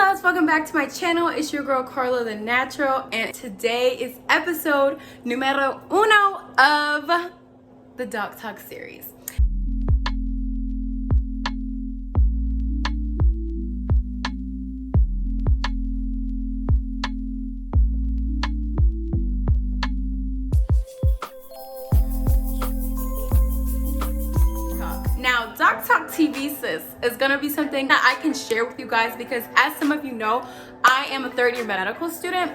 loves, welcome back to my channel. It's your girl Carla the Natural, and today is episode numero uno of the Doc Talk series. Now, Doc Talk TV, sis, is gonna be something that I can share with you guys because, as some of you know, I am a third-year medical student.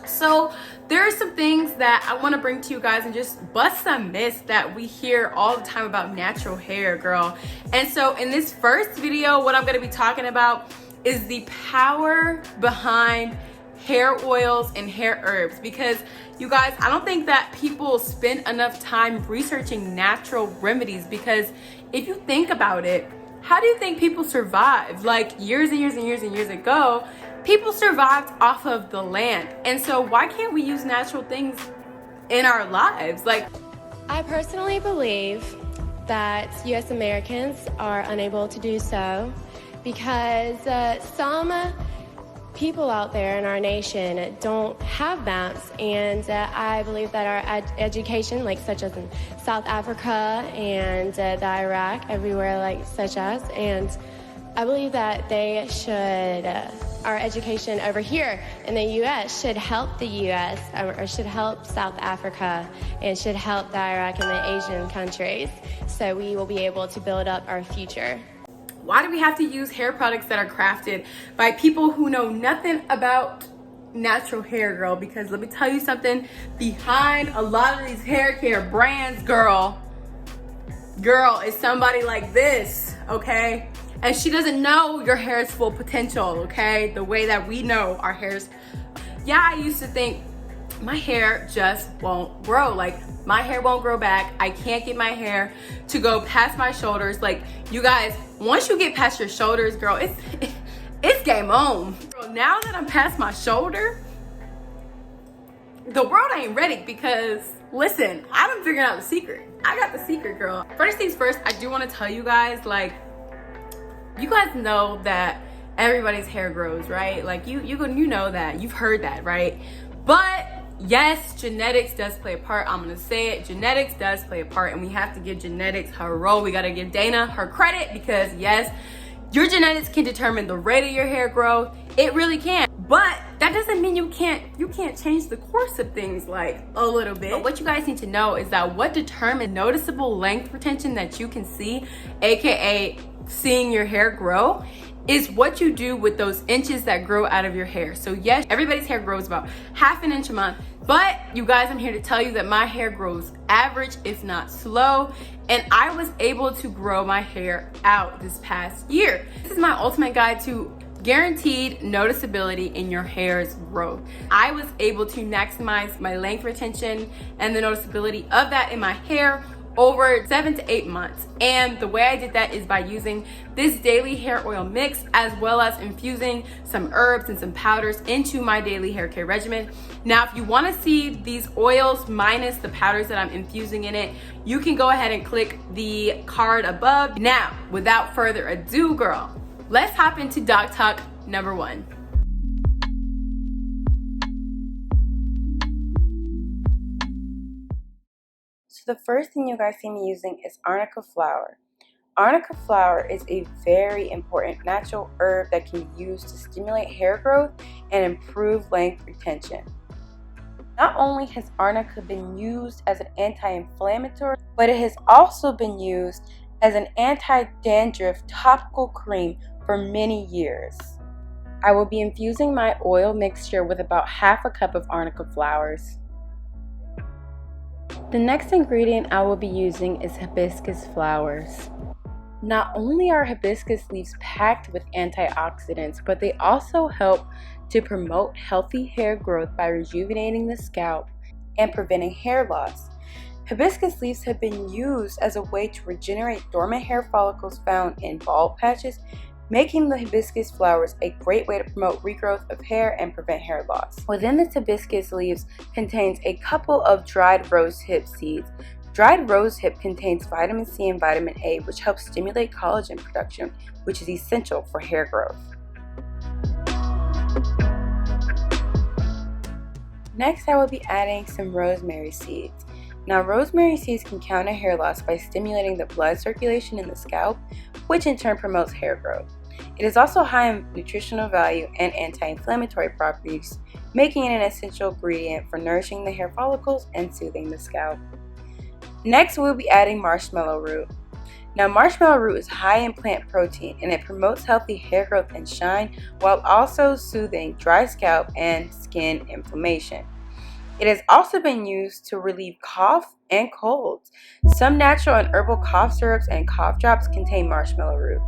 So there are some things that I want to bring to you guys and just bust some myths that we hear all the time about natural hair, girl. And so in this first video, what I'm going to be talking about is the power behind hair oils and hair herbs, because you guys, I don't think that people spend enough time researching natural remedies, because if you think about it, how do you think people survived? Like years and years and years and years ago, people survived off of the land. And so why can't we use natural things in our lives? Like, I personally believe that US Americans are unable to do so because some people out there in our nation don't have maps, and I believe that our education, like such as in South Africa and the Iraq, everywhere like such as, and I believe that they should, our education over here in the U.S. should help the U.S. or should help South Africa and should help the Iraq and the Asian countries, so we will be able to build up our future. why do we have to use hair products that are crafted by people who know nothing about natural hair, girl? Because let me tell you something, behind a lot of these hair care brands, girl, is somebody like this, okay? And she doesn't know your hair's full potential, okay? The way that we know our hair's. Yeah, I used to think my hair just won't grow. Like, my hair won't grow back. I can't get my hair to go past my shoulders. Like, you guys, once you get past your shoulders, girl, it's game on. Girl, now that I'm past my shoulder, the world ain't ready, because listen, I done figured out the secret. I got the secret, girl. First things first, I do want to tell you guys, like, you guys know that everybody's hair grows, right? Like, you know that. You've heard that, right? But yes, genetics does play a part. I'm gonna say it. Genetics does play a part, and we have to give genetics her role. We gotta give Dana her credit, because yes, your genetics can determine the rate of your hair growth. It really can. But that doesn't mean you can't change the course of things, like, a little bit. But what you guys need to know is that what determines noticeable length retention that you can see, aka seeing your hair grow, is what you do with those inches that grow out of your hair. So yes, everybody's hair grows about half an inch a month, but you guys, I'm here to tell you that my hair grows average, if not slow, and I was able to grow my hair out this past year. This is my ultimate guide to guaranteed noticeability in your hair's growth. I was able to maximize my length retention and the noticeability of that in my hair over 7 to 8 months. And the way I did that is by using this daily hair oil mix, as well as infusing some herbs and some powders into my daily hair care regimen. Now, if you want to see these oils minus the powders that I'm infusing in it, you can go ahead and click the card above. Now, without further ado, girl, let's hop into Doc Talk number 1. So the first thing you guys see me using is arnica flower. Arnica flower is a very important natural herb that can be used to stimulate hair growth and improve length retention. Not only has arnica been used as an anti-inflammatory, but it has also been used as an anti-dandruff topical cream for many years. I will be infusing my oil mixture with about half a cup of arnica flowers. The next ingredient I will be using is hibiscus flowers. Not only are hibiscus leaves packed with antioxidants, but they also help to promote healthy hair growth by rejuvenating the scalp and preventing hair loss. Hibiscus leaves have been used as a way to regenerate dormant hair follicles found in bald patches, making the hibiscus flowers a great way to promote regrowth of hair and prevent hair loss. Within the hibiscus leaves contains a couple of dried rosehip seeds. Dried rosehip contains vitamin C and vitamin A, which helps stimulate collagen production, which is essential for hair growth. Next, I will be adding some rosemary seeds. Now, rosemary seeds can counter hair loss by stimulating the blood circulation in the scalp, which in turn promotes hair growth. It is also high in nutritional value and anti-inflammatory properties, making it an essential ingredient for nourishing the hair follicles and soothing the scalp. Next, we'll be adding marshmallow root. Now, marshmallow root is high in plant protein and it promotes healthy hair growth and shine while also soothing dry scalp and skin inflammation. It has also been used to relieve cough and colds. Some natural and herbal cough syrups and cough drops contain marshmallow root.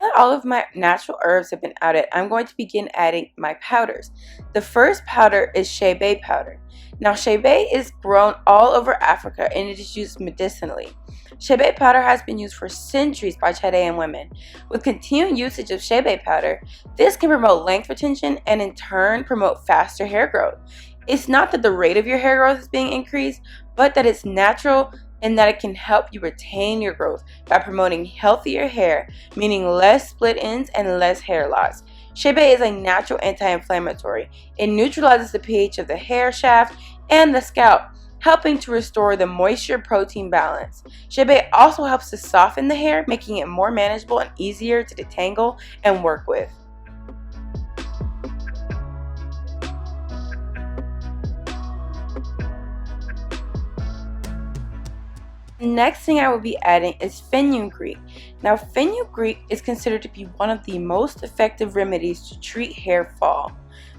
Now that all of my natural herbs have been added, I'm going to begin adding my powders. The first powder is Chebe Powder. Now, Chebe is grown all over Africa and it is used medicinally. Chebe powder has been used for centuries by Chaldean women. With continued usage of Chebe powder, this can promote length retention and in turn promote faster hair growth. It's not that the rate of your hair growth is being increased, but that it's natural and that it can help you retain your growth by promoting healthier hair, meaning less split ends and less hair loss. Chebe is a natural anti-inflammatory. It neutralizes the pH of the hair shaft and the scalp, helping to restore the moisture-protein balance. Chebe also helps to soften the hair, making it more manageable and easier to detangle and work with. The next thing I will be adding is fenugreek. Now, fenugreek is considered to be one of the most effective remedies to treat hair fall.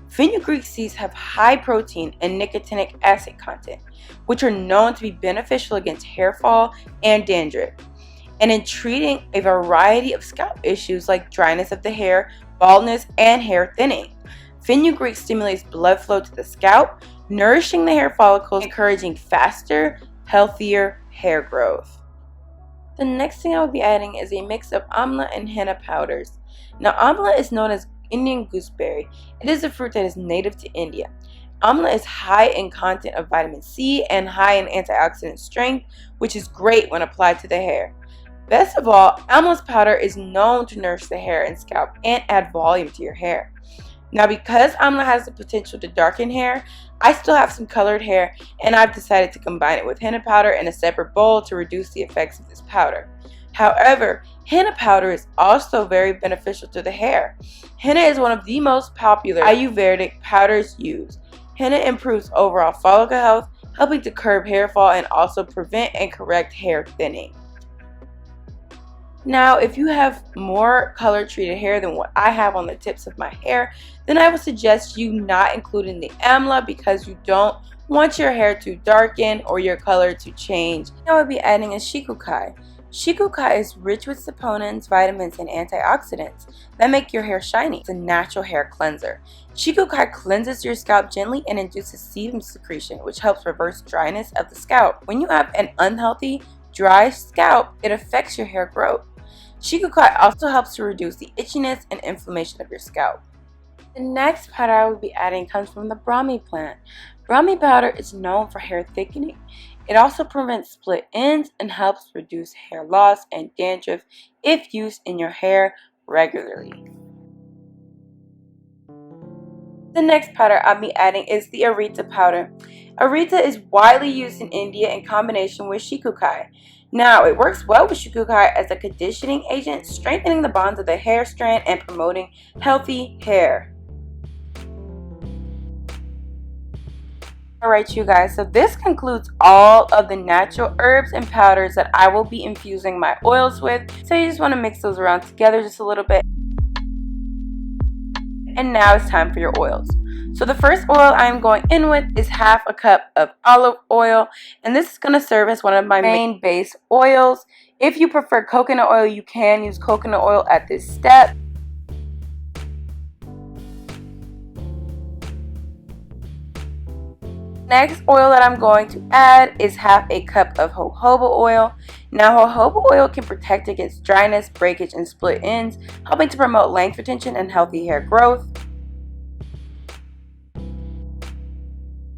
Fenugreek seeds have high protein and nicotinic acid content, which are known to be beneficial against hair fall and dandruff, and in treating a variety of scalp issues like dryness of the hair, baldness, and hair thinning. Fenugreek stimulates blood flow to the scalp, nourishing the hair follicles, encouraging faster, healthier hair growth. The next thing I will be adding is a mix of amla and henna powders. Now, amla is known as Indian gooseberry. It is a fruit that is native to India. Amla is high in content of vitamin C and high in antioxidant strength, which is great when applied to the hair. Best of all, amla's powder is known to nourish the hair and scalp and add volume to your hair. Now, because amla has the potential to darken hair, I still have some colored hair and I've decided to combine it with henna powder in a separate bowl to reduce the effects of this powder. However, henna powder is also very beneficial to the hair. Henna is one of the most popular Ayurvedic powders used. Henna improves overall follicle health, helping to curb hair fall and also prevent and correct hair thinning. Now, if you have more color treated hair than what I have on the tips of my hair, then I would suggest you not including the amla because you don't want your hair to darken or your color to change. Now I will be adding a shikukai. Shikukai is rich with saponins, vitamins, and antioxidants that make your hair shiny. It's a natural hair cleanser. Shikukai cleanses your scalp gently and induces sebum secretion, which helps reverse dryness of the scalp. When you have an unhealthy, dry scalp, it affects your hair growth. Shikukai also helps to reduce the itchiness and inflammation of your scalp. The next powder I will be adding comes from the Brahmi plant. Brahmi powder is known for hair thickening. It also prevents split ends and helps reduce hair loss and dandruff if used in your hair regularly. The next powder I'll be adding is the Arita powder. Arita is widely used in India in combination with shikukai. Now, it works well with shikukai as a conditioning agent, strengthening the bonds of the hair strand and promoting healthy hair. Alright you guys, so this concludes all of the natural herbs and powders that I will be infusing my oils with. So you just want to mix those around together just a little bit. And now it's time for your oils. So the first oil I'm going in with is half a cup of olive oil, and this is going to serve as one of my main base oils. If you prefer coconut oil, you can use coconut oil at this step. Next oil that I'm going to add is half a cup of jojoba oil. Now, jojoba oil can protect against dryness, breakage, and split ends, helping to promote length retention and healthy hair growth.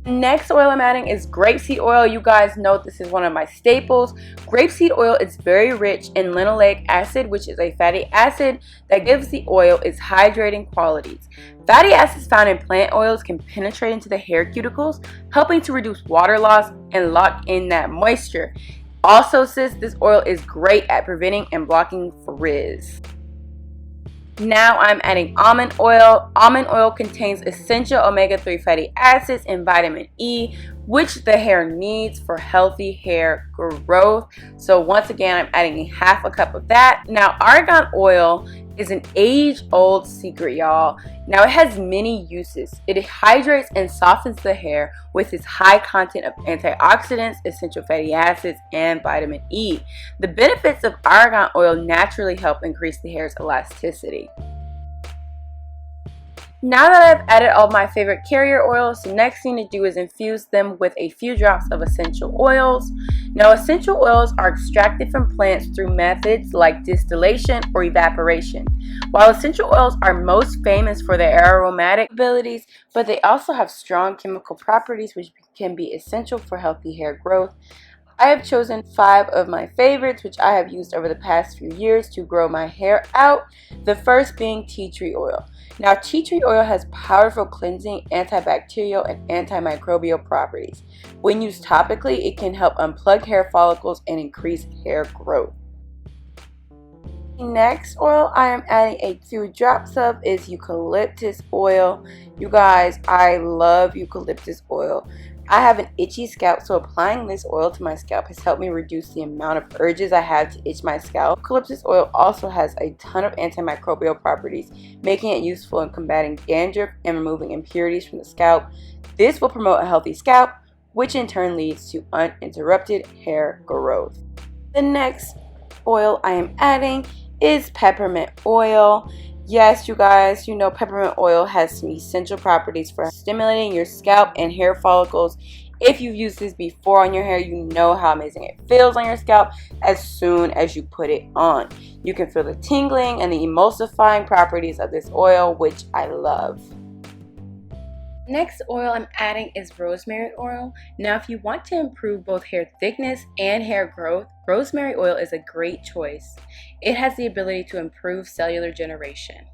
Next oil I'm adding is grapeseed oil. You guys know this is one of my staples. Grapeseed oil is very rich in linoleic acid, which is a fatty acid that gives the oil its hydrating qualities. Fatty acids found in plant oils can penetrate into the hair cuticles, helping to reduce water loss and lock in that moisture. Also, sis, this oil is great at preventing and blocking frizz. Now I'm adding almond oil. Almond oil contains essential omega-3 fatty acids and vitamin E, which the hair needs for healthy hair growth. So once again, I'm adding half a cup of that. Now, argan oil is an age-old secret, y'all. Now, it has many uses. It hydrates and softens the hair with its high content of antioxidants, essential fatty acids, and vitamin E. The benefits of argan oil naturally help increase the hair's elasticity. Now that I've added all my favorite carrier oils, the next thing to do is infuse them with a few drops of essential oils. Now, essential oils are extracted from plants through methods like distillation or evaporation. While essential oils are most famous for their aromatic abilities, but they also have strong chemical properties which can be essential for healthy hair growth. I have chosen 5 of my favorites, which I have used over the past few years to grow my hair out. The first being tea tree oil. Now, tea tree oil has powerful cleansing, antibacterial, and antimicrobial properties. When used topically, it can help unplug hair follicles and increase hair growth. The next oil I am adding a few drops of is eucalyptus oil. You guys, I love eucalyptus oil. I have an itchy scalp, so applying this oil to my scalp has helped me reduce the amount of urges I have to itch my scalp. Eucalyptus oil also has a ton of antimicrobial properties, making it useful in combating dandruff and removing impurities from the scalp. This will promote a healthy scalp, which in turn leads to uninterrupted hair growth. The next oil I am adding is peppermint oil. Yes, you guys, you know peppermint oil has some essential properties for stimulating your scalp and hair follicles. If you've used this before on your hair, you know how amazing it feels on your scalp as soon as you put it on. You can feel the tingling and the emulsifying properties of this oil, which I love. Next oil I'm adding is rosemary oil. Now, if you want to improve both hair thickness and hair growth, rosemary oil is a great choice. It has the ability to improve cellular generation.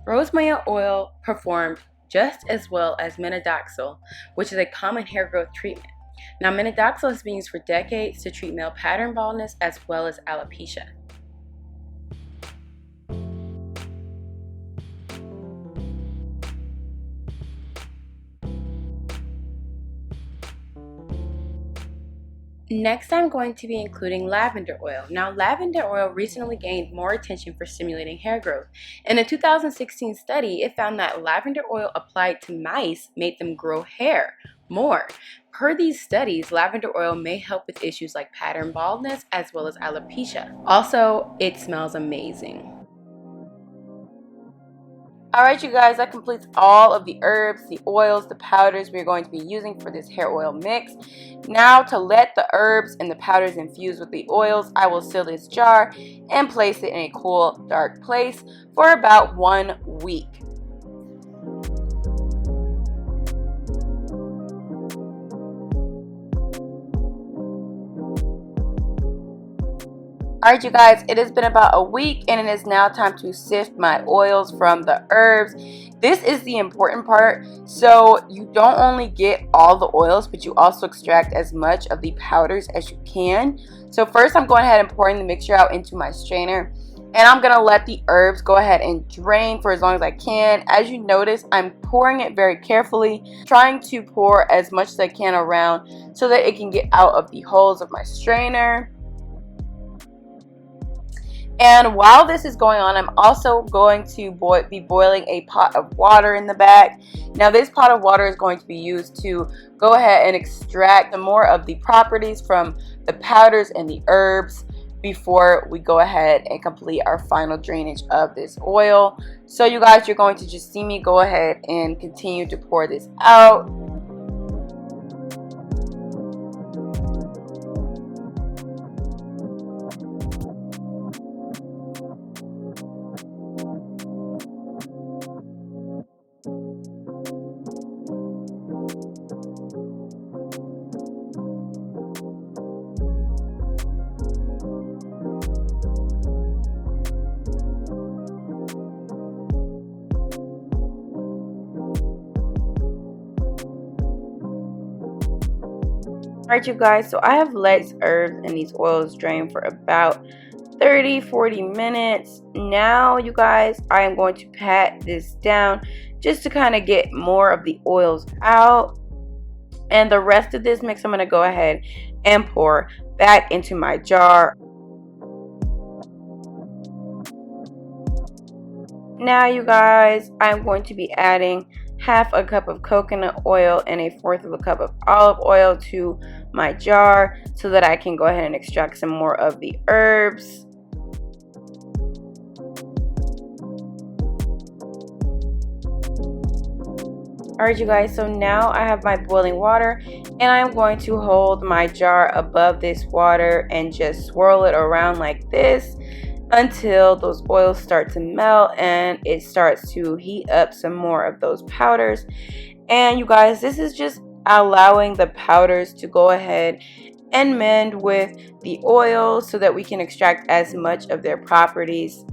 Rosemary oil performed just as well as minoxidil, which is a common hair growth treatment. Now, minoxidil has been used for decades to treat male pattern baldness as well as alopecia. Next, I'm going to be including lavender oil. Now, lavender oil recently gained more attention for stimulating hair growth. In a 2016 study, it found that lavender oil applied to mice made them grow hair more. Per these studies, lavender oil may help with issues like pattern baldness as well as alopecia. Also, it smells amazing. Alright, you guys, that completes all of the herbs, the oils, the powders we're going to be using for this hair oil mix. Now, to let the herbs and the powders infuse with the oils, I will seal this jar and place it in a cool, dark place for about 1 week. Alright, you guys, it has been about a week and it is now time to sift my oils from the herbs. This is the important part. So you don't only get all the oils, but you also extract as much of the powders as you can. So first I'm going ahead and pouring the mixture out into my strainer. And I'm going to let the herbs go ahead and drain for as long as I can. As you notice, I'm pouring it very carefully, trying to pour as much as I can around so that it can get out of the holes of my strainer. And while this is going on, I'm also going to be boiling a pot of water in the back. Now, this pot of water is going to be used to go ahead and extract the more of the properties from the powders and the herbs before we go ahead and complete our final drainage of this oil. So you guys, you're going to just see me go ahead and continue to pour this out. Alright, you guys, so I have let herbs and these oils drain for about 30-40 minutes. Now, you guys, I am going to pat this down just to kind of get more of the oils out. And the rest of this mix I'm going to go ahead and pour back into my jar. Now, you guys, I'm going to be adding half a cup of coconut oil and a fourth of a cup of olive oil to my jar so that I can go ahead and extract some more of the herbs. Alright, you guys, so now I have my boiling water and I'm going to hold my jar above this water and just swirl it around like this until those oils start to melt and it starts to heat up some more of those powders. And you guys, this is just allowing the powders to go ahead and mend with the oil so that we can extract as much of their properties.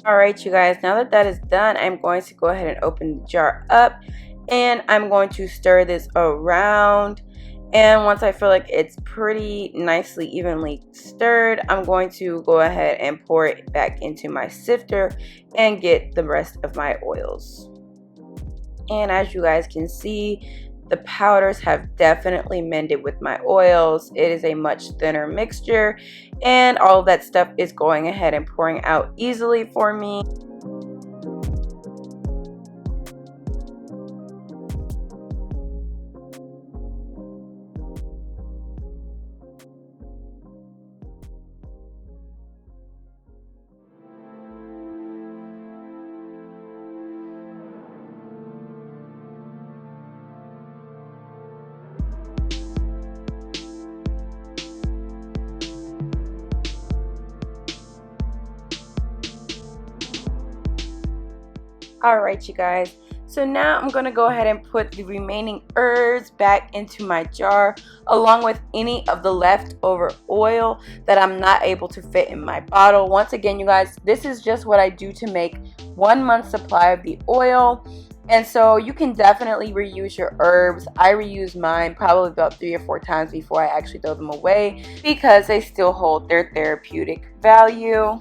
Alright, you guys, now that that is done, I'm going to go ahead and open the jar up and I'm going to stir this around. And once I feel like it's pretty nicely evenly stirred, I'm going to go ahead and pour it back into my sifter and get the rest of my oils. And as you guys can see, the powders have definitely mended with my oils. It is a much thinner mixture and all of that stuff is going ahead and pouring out easily for me. Alright, you guys, so now I'm going to go ahead and put the remaining herbs back into my jar along with any of the leftover oil that I'm not able to fit in my bottle. Once again, you guys, this is just what I do to make 1 month's supply of the oil. And so you can definitely reuse your herbs. I reuse mine probably about 3 or 4 times before I actually throw them away because they still hold their therapeutic value.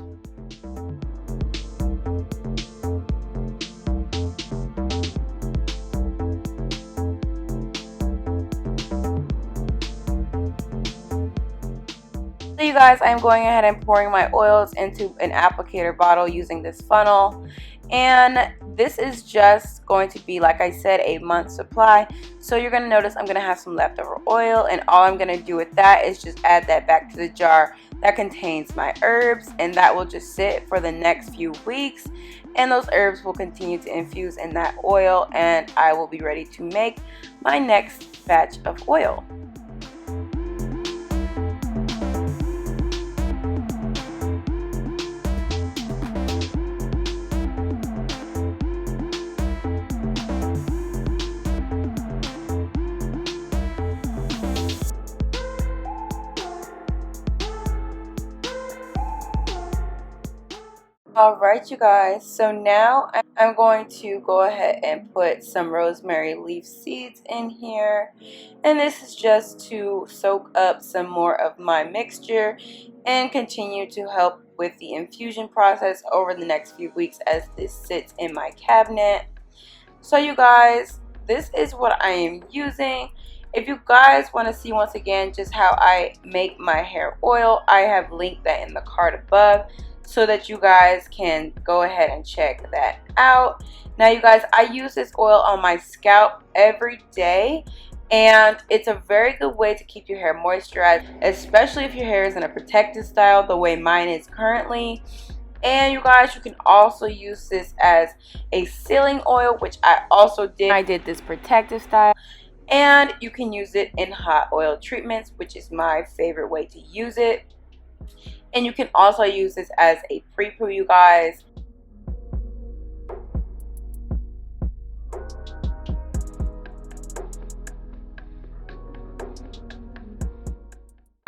So you guys, I'm going ahead and pouring my oils into an applicator bottle using this funnel. And this is just going to be, like I said, a month's supply. So you're going to notice I'm going to have some leftover oil. And all I'm going to do with that is just add that back to the jar that contains my herbs. And that will just sit for the next few weeks. And those herbs will continue to infuse in that oil. And I will be ready to make my next batch of oil. Alright, you guys, so now I'm going to go ahead and put some rosemary leaf seeds in here, and this is just to soak up some more of my mixture and continue to help with the infusion process over the next few weeks as this sits in my cabinet. So you guys, this is what I am using. If you guys want to see once again just how I make my hair oil, I have linked that in the card above, so that you guys can go ahead and check that out. Now you guys, I use this oil on my scalp every day and it's a very good way to keep your hair moisturized, especially if your hair is in a protective style the way mine is currently. And you guys, you can also use this as a sealing oil, which I also did. I did this protective style. And you can use it in hot oil treatments, which is my favorite way to use it. And you can also use this as a pre-poo, you guys.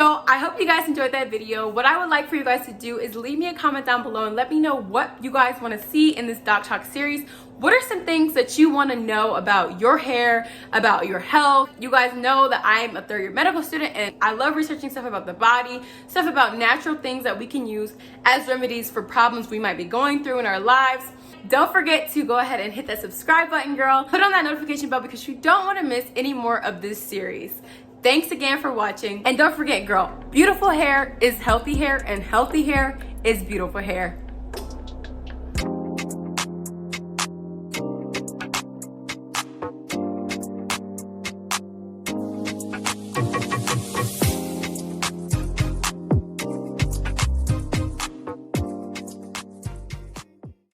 So I hope you guys enjoyed that video. What I would like for you guys to do is leave me a comment down below and let me know what you guys want to see in this Doc Talk series. What are some things that you want to know about your hair, about your health? You guys know that I'm a third-year medical student and I love researching stuff about the body, stuff about natural things that we can use as remedies for problems we might be going through in our lives. Don't forget to go ahead and hit that subscribe button, girl. Put on that notification bell because you don't want to miss any more of this series. Thanks again for watching. And don't forget, girl, beautiful hair is healthy hair and healthy hair is beautiful hair.